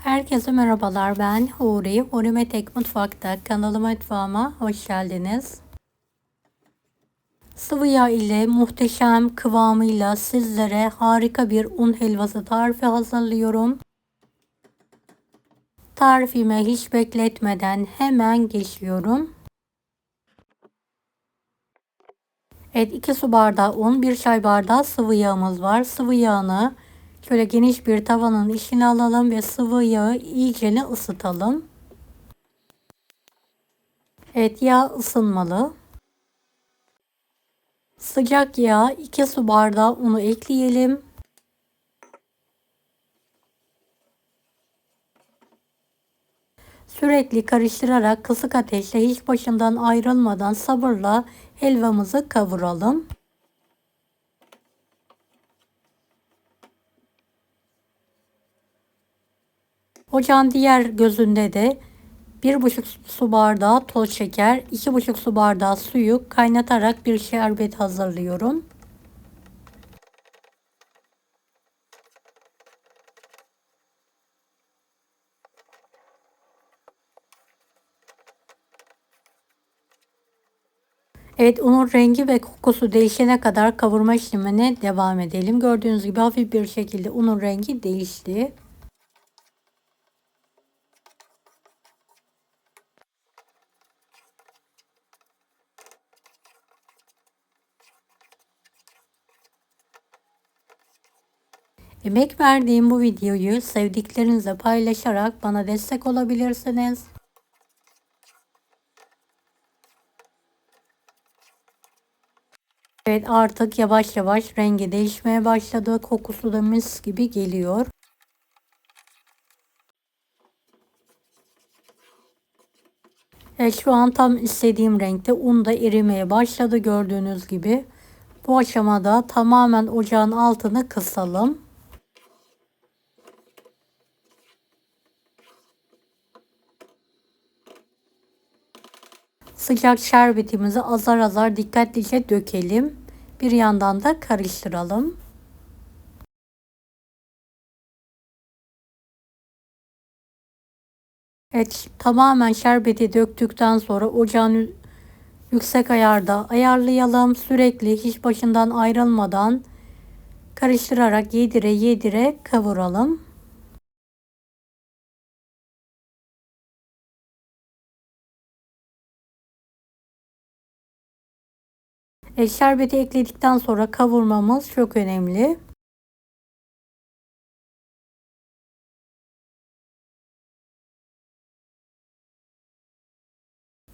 Herkese merhabalar, ben Huri. Huri Metek Mutfak'ta kanalıma, mutfağıma hoş geldiniz. Sıvı yağ ile muhteşem kıvamıyla sizlere harika bir un helvası tarifi hazırlıyorum. Tarifime hiç bekletmeden hemen geçiyorum. Evet, 2 su bardağı un, 1 çay bardağı sıvı yağımız var. Sıvı yağını şöyle geniş bir tavanın içine alalım ve sıvı yağı iyicene ısıtalım. Evet, yağ ısınmalı. Sıcak yağ 2 su bardağı unu ekleyelim. Sürekli karıştırarak kısık ateşte hiç başından ayrılmadan sabırla helvamızı kavuralım. Ocağın diğer gözünde de 1,5 su bardağı toz şeker, 2,5 su bardağı suyu kaynatarak bir şerbet hazırlıyorum. Evet, unun rengi ve kokusu değişene kadar kavurma işlemine devam edelim. Gördüğünüz gibi hafif bir şekilde unun rengi değişti. Emek verdiğim bu videoyu sevdiklerinizle paylaşarak bana destek olabilirsiniz. Evet, artık yavaş yavaş rengi değişmeye başladı. Kokusu da mis gibi geliyor. Evet, şu an tam istediğim renkte un da erimeye başladı gördüğünüz gibi. Bu aşamada tamamen ocağın altını kısalım. Sıcak şerbetimizi azar azar dikkatlice dökelim. Bir yandan da karıştıralım. Evet, tamamen şerbeti döktükten sonra ocağın yüksek ayarda ayarlayalım. Sürekli hiç başından ayrılmadan karıştırarak yedire yedire kavuralım. Şerbeti ekledikten sonra kavurmamız çok önemli.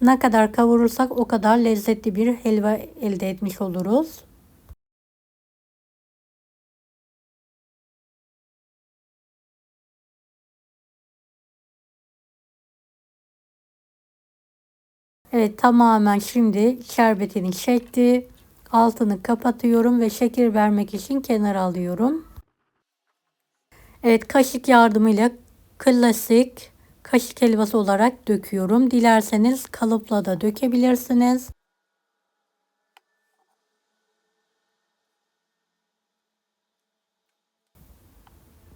Ne kadar kavurursak o kadar lezzetli bir helva elde etmiş oluruz. Evet, tamamen şimdi şerbetini çekti. Altını kapatıyorum ve şekil vermek için kenara alıyorum. Evet, kaşık yardımıyla klasik kaşık helvası olarak döküyorum. Dilerseniz kalıpla da dökebilirsiniz.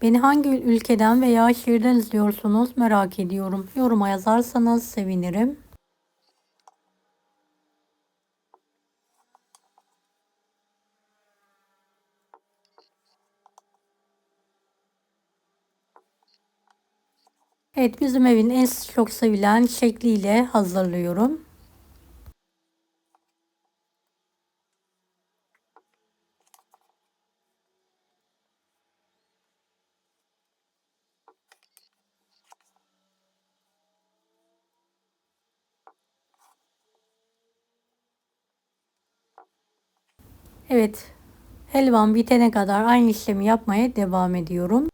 Beni hangi ülkeden veya şehirden izliyorsunuz merak ediyorum. Yoruma yazarsanız sevinirim. Evet, bizim evin en çok sevilen şekliyle hazırlıyorum. Evet, helvam bitene kadar aynı işlemi yapmaya devam ediyorum.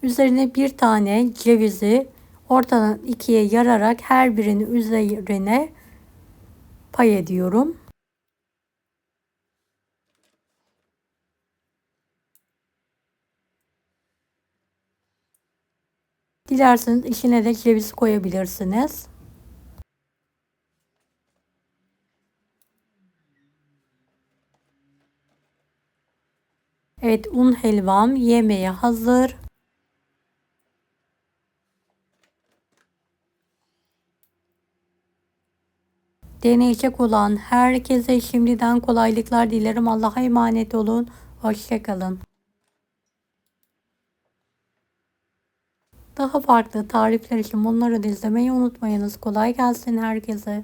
Üzerine bir tane cevizi ortadan ikiye yararak her birinin üzerine pay ediyorum. Dilerseniz içine de ceviz koyabilirsiniz. Evet, un helvam yemeğe hazır. Deneyecek olan herkese şimdiden kolaylıklar dilerim. Allah'a emanet olun. Hoşça kalın. Daha farklı tarifler için bunları da izlemeyi unutmayınız. Kolay gelsin herkese.